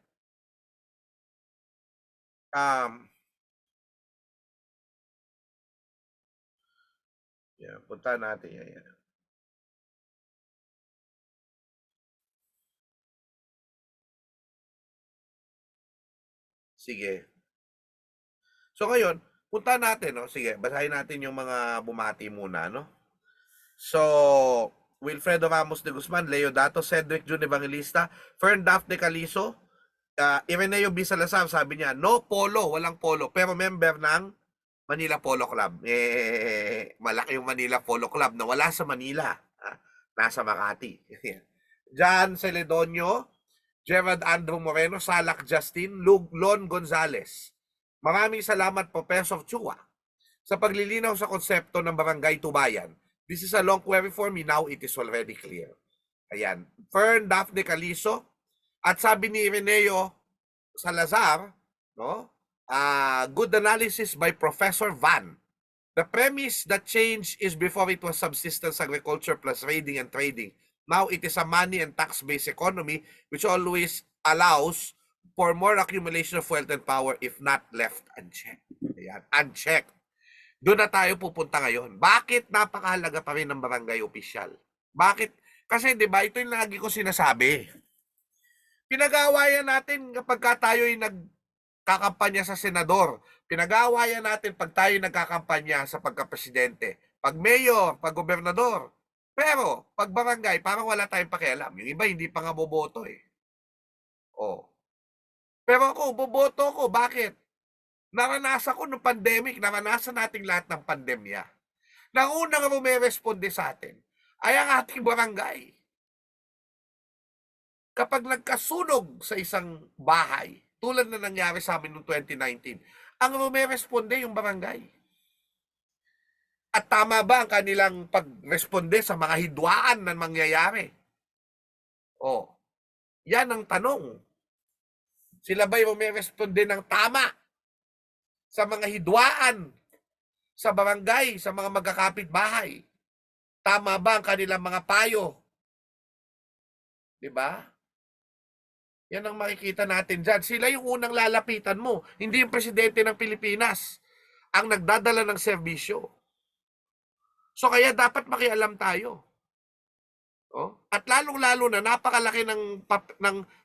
Yeah, punta natin yan. Sige. So ngayon, punta natin, no? Sige, basahin natin yung mga bumati muna, no? So, Wilfredo Ramos de Guzman, Leo Dato, Cedric Jun Evangelista, Fern Daphne Calizo, Ireneo B. Salazar, sabi niya, no polo, walang polo, pero member ng Manila Polo Club. Malaki yung Manila Polo Club na wala sa Manila. Nasa Makati. John Celedonio, Gerard Andrew Moreno, Salak Justin, Lon Gonzales. Maraming salamat Professor Chua sa paglilinaw sa konsepto ng Barangay Tubayan. This is a long query for me, now it is already clear. Ayan. Fern Daphne Calizo, at sabi ni Ireneo Salazar, no? Good analysis by Professor Van. The premise that change is before it was subsistence agriculture plus raiding and trading. Now it is a money and tax-based economy which always allows for more accumulation of wealth and power if not left unchecked. Ayan, unchecked. Doon na tayo pupunta ngayon. Bakit napakahalaga pa rin ng barangay official? Bakit? Kasi 'di ba, ito yung lagi ko sinasabi. Pinag-aawayan natin kapag tayo'y nagkakampanya sa senador. Pinag-aawayan natin pag tayo nagkakampanya sa pagka-presidente. Pag mayor, pag gobernador. Pero, pag barangay, parang wala tayong pakialam. Yung iba, hindi pa nga boboto eh. Oh. Pero ako, boboto ko. Bakit? Naranasan ko nung pandemic, naranasan nating lahat ng pandemya. Nang unang rumeresponde sa atin, ay ang ating barangay. Kapag nagkasunog sa isang bahay, tulad na nangyari sa amin noong 2019, ang rumeresponde yung barangay. At tama ba ang kanilang pagresponde sa mga hidwaan na mangyayari? O, yan ang tanong. Sila ba'y rumeresponde ng tama sa mga hidwaan sa barangay, sa mga magkakapit bahay? Tama ba ang kanilang mga payo? Diba? Yan ang makikita natin dyan. Sila yung unang lalapitan mo. Hindi yung presidente ng Pilipinas ang nagdadala ng serbisyo. So kaya dapat makialam tayo. Oh? At lalong-lalo na napakalaki ng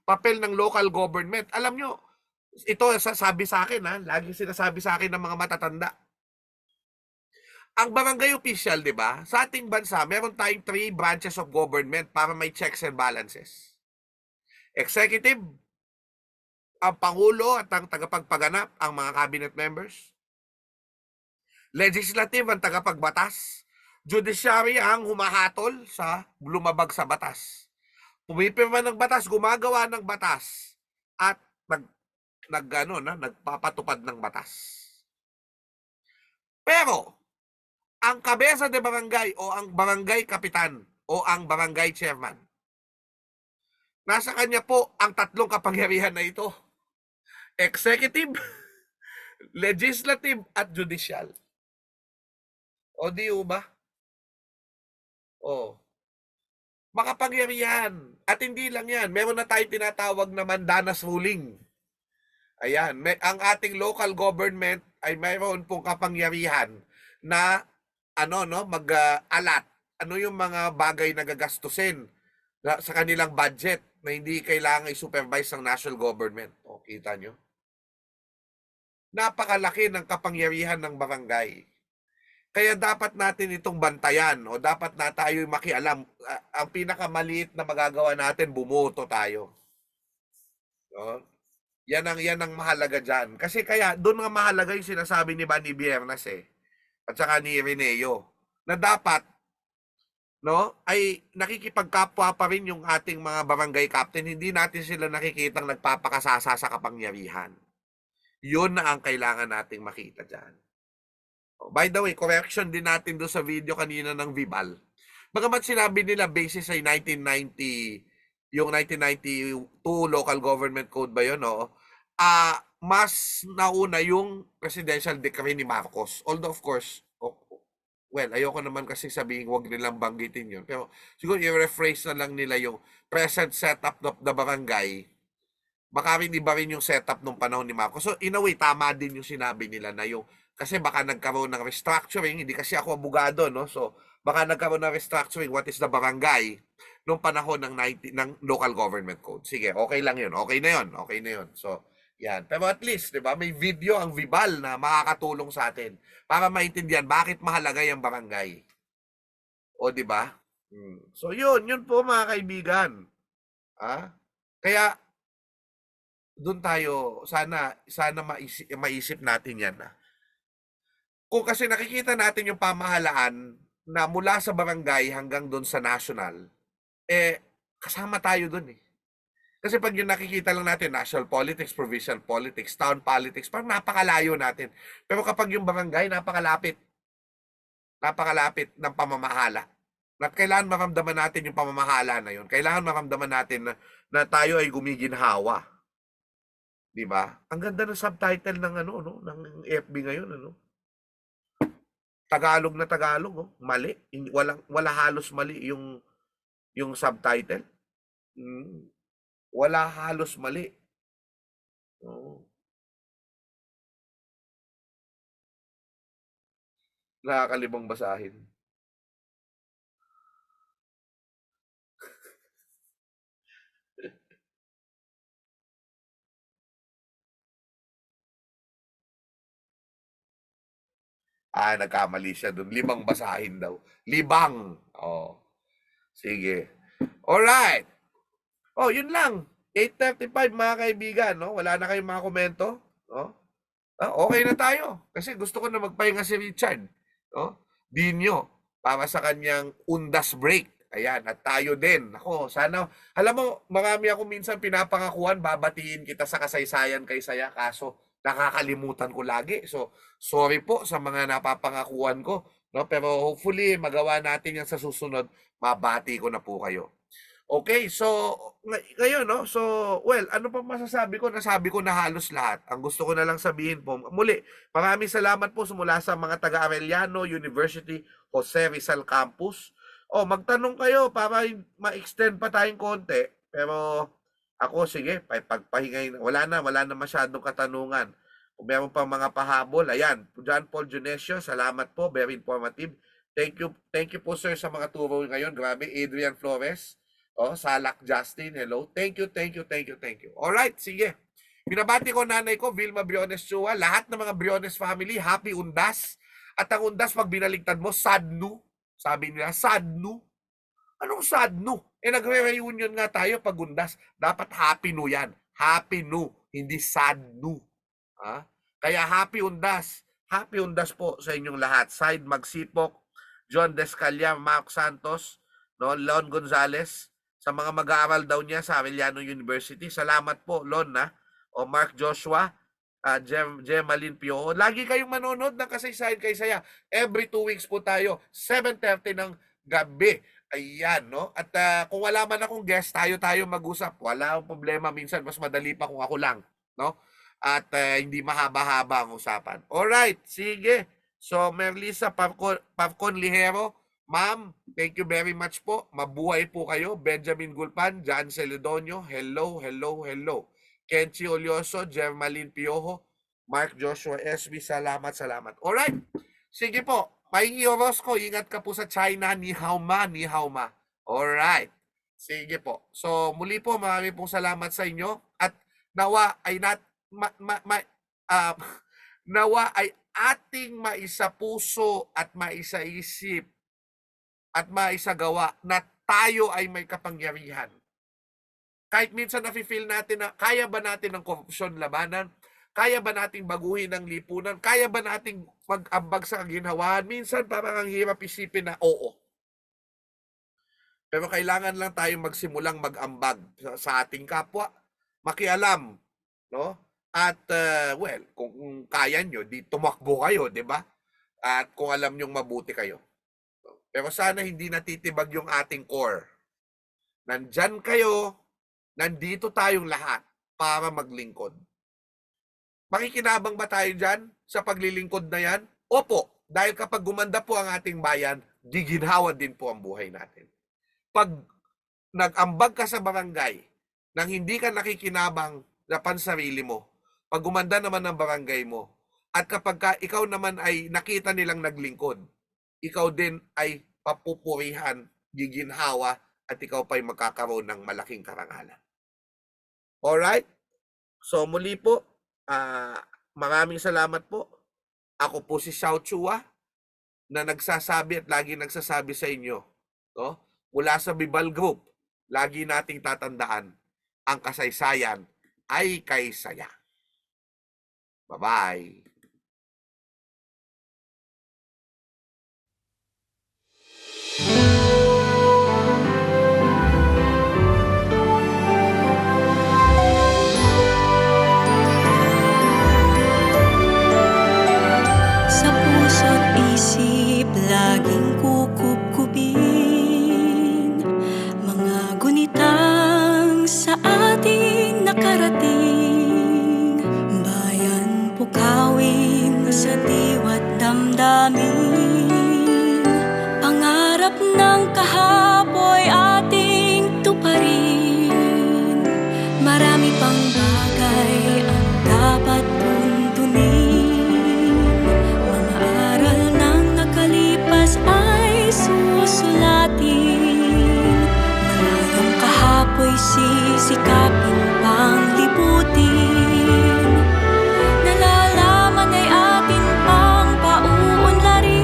papel ng local government. Alam nyo, ito sabi sa akin, lagi sinasabi sa akin ng mga matatanda. Ang barangay official, di ba? Sa ating bansa, meron tayong 3 branches of government para may checks and balances. Executive, ang Pangulo at ang tagapagpaganap, ang mga cabinet members. Legislative, ang tagapagbatas. Judiciary, ang humahatol sa lumabag sa batas. Pumipirma ng batas, gumagawa ng batas, at nagpapatupad ng batas. Pero, ang kabeza de barangay o ang barangay kapitan o ang barangay chairman, nasa kanya po ang 3 kapangyarihan na ito. Executive, legislative, at judicial. O di ba? O. Makapangyarihan. At hindi lang yan. Meron na tayong tinatawag na mandanas ruling. Ayan. Ang ating local government ay mayroon pong kapangyarihan na mag-alat. Ano yung mga bagay na gagastusin sa kanilang budget na hindi kailangan i-supervise ng national government. O, kita nyo? Napakalaki ng kapangyarihan ng barangay. Kaya dapat natin itong bantayan o dapat na tayo makialam. Ang pinakamaliit na magagawa natin, bumoto tayo. No? Yan ang mahalaga dyan. Kasi kaya, doon nga mahalaga yung sinasabi ni Manny Biernes eh. at saka ni Reneo na dapat, no, ay nakikipagkapwa pa rin yung ating mga barangay captain. Hindi natin sila nakikitang nagpapakasasa sa kapangyarihan. Yun na ang kailangan nating makita dyan. By the way, correction din natin doon sa video kanina ng Vibal. Bagamat sinabi nila basis ay 1990, yung 1992 local government code ba yun, no? Mas nauna yung presidential decree ni Marcos. Although of course, well, ayoko naman kasi sabihin huwag nilang banggitin yun. Pero siguro i-rephrase na lang nila yung present setup of the barangay. Baka rin iba rin yung setup nung panahon ni Marcos. So in a way, tama din yung sinabi nila na yung, kasi baka nagkaroon ng restructuring, hindi kasi ako abogado, no? So baka nagkaroon ng restructuring, what is the barangay, nung panahon ng local government code. Sige, okay lang yun. Okay na yun. Okay na yun. So, yan. Pero at least, di ba, may video ang Vibal na makakatulong sa atin para maintindihan bakit mahalaga yung barangay. O, di ba? So, yun po mga kaibigan. Kaya, doon tayo, sana maisip natin yan. Kung kasi nakikita natin yung pamahalaan na mula sa barangay hanggang doon sa national, kasama tayo doon eh. Kasi pag yung nakikita lang natin, national politics, provincial politics, town politics, parang napakalayo natin. Pero kapag yung barangay, napakalapit ng pamamahala. At kailangan maramdaman natin yung pamamahala na yun. Kailangan maramdaman natin na tayo ay gumiginhawa. Di ba? Ang ganda ng subtitle ng ng FB ngayon, Tagalog na Tagalog, mali. Wala halos mali yung subtitle. Wala halos mali. Nakakalibang basahin. Nagkamali siya doon. 5 basahin daw. 5. Sige. Alright. Yun lang. 8:35 mga kaibigan, no? Wala na kayong mga komento, no? Okay na tayo. Kasi gusto ko na magpahinga si Richard, no? Dinyo para sa kanyang undas break. Ayan, at tayo din. Ako, sana, alam mo, marami ako minsan pinapangakuan, babatiin kita sa kasaysayan kay Saya, kaso nakakalimutan ko lagi. So, sorry po sa mga napapangakuan ko, no? Pero hopefully, magawa natin yan sa susunod, mabati ko na po kayo. Okay, so ngayon, no? So, well, ano pa masasabi ko? Nasabi ko na halos lahat. Ang gusto ko na lang sabihin po, muli, maraming salamat po mula sa mga taga-Arellano University Jose Rizal Campus. Magtanong kayo para ma-extend pa tayong konti. Pero ako, sige, pagpahingay, wala na masyadong katanungan. Kung meron pa mga pahabol, ayan, John Paul Junesio, salamat po, very informative. Thank you po sir sa mga turo ngayon. Grabe, Adrian Flores. Salak Justin, hello. Thank you. Alright, sige. Binabati ko nanay ko, Vilma Briones Chua, lahat ng mga Briones family, happy undas. At ang undas, pag binaligtad mo, sadnu. Sabi nila, sadnu. Anong sadnu? Nagre-reunion nga tayo pag undas. Dapat happy nu yan. Happy nu, hindi sadnu. Kaya happy undas. Happy undas po sa inyong lahat. Side Magsipok, John Descalia, Mark Santos, no, Lon Gonzales, sa mga mag-aaral daw niya sa Arellano University. Salamat po, Lon, o Mark Joshua, Gemalin Pio. Lagi kayong manonood ng Kasaysayan kay Saya. Every 2 weeks po tayo, 7:30 ng gabi. Ayan, no? At kung wala man akong guest, tayo mag-usap. Wala akong problema. Minsan, mas madali pa kung ako lang, no? At hindi mahaba-haba ang usapan. Alright, sige. So, Merlisa Pavcon Lihero, ma'am, thank you very much po. Mabuhay po kayo. Benjamin Gulpan, John Celedonio, hello. Kenchi Olioso, Germaline Piojo, Mark Joshua SB, salamat. Alright, sige po. Mahingi Orozco, ingat ka po sa China. Ni hao ma. Alright, sige po. So, muli po, marami pong salamat sa inyo. At nawa ay nawa ay ating maisapuso at maisaisip at maisagawa na tayo ay may kapangyarihan. Kahit minsan nafe-feel natin na kaya ba natin ang korupsyon labanan? Kaya ba nating baguhin ang lipunan? Kaya ba nating mag-ambag sa kaginhawaan? Minsan parang ang hirap isipin na oo. Pero kailangan lang tayong magsimulang mag-ambag sa ating kapwa, makialam, no? At well, kung kaya nyo, di tumakbo kayo, di ba? At kung alam nyong mabuti kayo. Pero sana hindi natitibag yung ating core. Nandyan kayo, nandito tayong lahat para maglingkod. Makikinabang ba tayo dyan sa paglilingkod na yan? Opo, dahil kapag gumanda po ang ating bayan, giginhawa din po ang buhay natin. Pag nag-ambag ka sa barangay nang hindi ka nakikinabang na pansarili mo, pag gumanda naman ang barangay mo, at kapag ka ikaw naman ay nakita nilang naglingkod, ikaw din ay papupurihan, giginhawa, at ikaw pa'y magkakaroon ng malaking karangalan. Alright? So muli po, maraming salamat po. Ako po si Xiao Chua na nagsasabi at lagi nagsasabi sa inyo, no? Mula sa Bibal Group, lagi nating tatandaan, ang kasaysayan ay kay saya. Bye-bye. Sa puso't isip laging kukupkupin mga gunitang sa ating nakarating. Bayan pukawin sa diwa't damdamin, pangarap ng kahapoy ating tuparin. Marami pang bagay ang dapat tuntunin, mga aral ng nakalipas ay susulatin. Malayong kahapoy sisikapin pang libutin, nalalaman ay atin pang pauunlarin.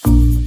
Thank